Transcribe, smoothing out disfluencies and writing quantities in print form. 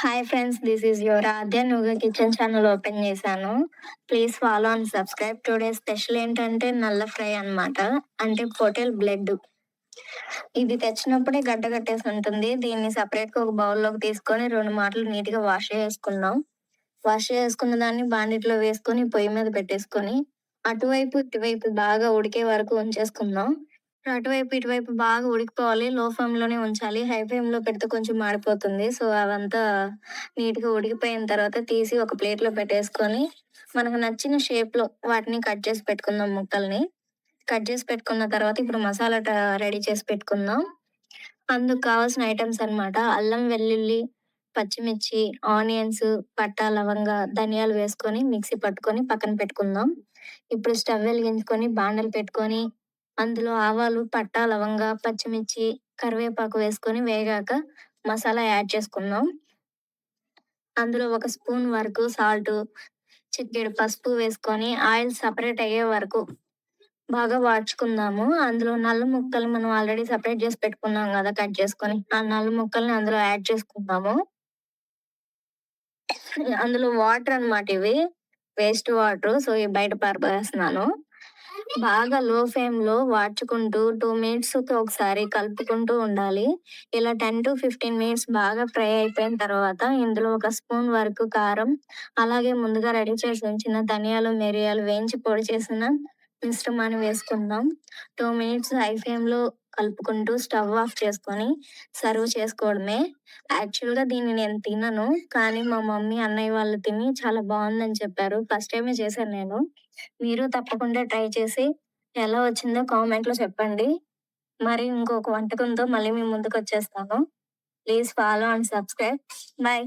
Hi friends, this is your Aadya. నువ్వుగా kitchen channel open చేశాను. Please follow and subscribe. Today special ఏంటంటే నల్ల fry అన్నమాట. అంటే పొటేల్ బ్లడ్. ఇది తెచ్చినప్పుడే గడ్డ కట్టేసి ఉంటుంది. దీన్ని సపరేట్గా ఒక బౌల్లోకి తీసుకొని 2 మాటలు నీట్గా వాష్ చేసుకుందాం. వాష్ చేసుకున్న దాన్ని బాండిట్లో వేసుకొని పొయ్యి మీద పెట్టేసుకొని అటువైపు ఇటువైపు బాగా ఉడికే వరకు ఉంచేసుకుందాం. అటువైపు ఇటువైపు బాగా ఉడికిపోవాలి. లో ఫ్లేమ్‌లోనే ఉంచాలి. హై ఫ్లేమ్‌లో పెడితే కొంచెం మాడిపోతుంది. సో, అవంతా నీట్‌గా ఉడికిపోయిన తర్వాత తీసి ఒక ప్లేట్‌లో పెట్టేసుకొని, మనకు నచ్చిన షేప్‌లో వాటిని కట్ చేసి పెట్టుకుందాం ముక్కల్ని. కట్ చేసి పెట్టుకున్న తర్వాత ఇప్పుడు మసాలా రెడీ చేసి పెట్టుకుందాం. అందుకు కావాల్సిన ఐటెమ్స్ అనమాట. అల్లం, వెల్లుల్లి, పచ్చిమిర్చి, ఆనియన్స్, పట్టా, లవంగ, ధనియాలు వేసుకొని మిక్సీ పట్టుకొని పక్కన పెట్టుకుందాం. ఇప్పుడు స్టవ్ వెలిగించుకొని బాండలు పెట్టుకొని అందులో ఆవాలు, పట్టా, లవంగ, పచ్చిమిర్చి, కరివేపాకు వేసుకొని వేగాక మసాలా యాడ్ చేసుకుందాం. అందులో ఒక స్పూన్ వరకు సాల్టు, చిటికెడు పసుపు వేసుకొని ఆయిల్ సెపరేట్ అయ్యే వరకు బాగా వాడ్చుకుందాము. అందులో నల్ల ముక్కలు మనం ఆల్రెడీ సెపరేట్ చేసి పెట్టుకున్నాం గదా! కట్ చేసుకొని. ఆ నల్ల ముక్కల్ని అందులో యాడ్ చేసుకుందాము. అందులో వాటర్ అనమాట ఇవి. Waste water. సో, ఇవి బయట పారబోసేస్తున్నాను. బాగా లో ఫ్లేమ్‌లో వాడ్చుకుంటూ 2 మినిట్స్‌కి ఒకసారి కలుపుకుంటూ ఉండాలి. ఇలా 10-15 మినిట్స్ బాగా ఫ్రై అయిపోయిన తర్వాత ఇందులో ఒక స్పూన్ వరకు కారం, అలాగే ముందుగా రెడీ చేసి ఉంచిన ధనియాలు, మిరియాలు వేయించి పొడి చేసిన మిశ్రమాన్ని వేసుకుందాం. 2 మినిట్స్ హై ఫ్లేమ్‌లో కలుపుకుంటూ స్టవ్ ఆఫ్ చేసుకొని సర్వ్ చేసుకోవడమే. యాక్చువల్‌గా దీన్ని నేను తినను. కానీ మా మమ్మీ, అన్నయ్య వాళ్ళు తిని చాలా బావుందని చెప్పారు. ఫస్ట్ టైమే చేశాను నేను. మీరు తప్పకుండా ట్రై చేసి ఎలా వచ్చిందో కామెంట్‌లో చెప్పండి. మరి ఇంకొక వంటకంతో మళ్ళీ మీ ముందుకొచ్చేస్తాను. Please follow and subscribe. By.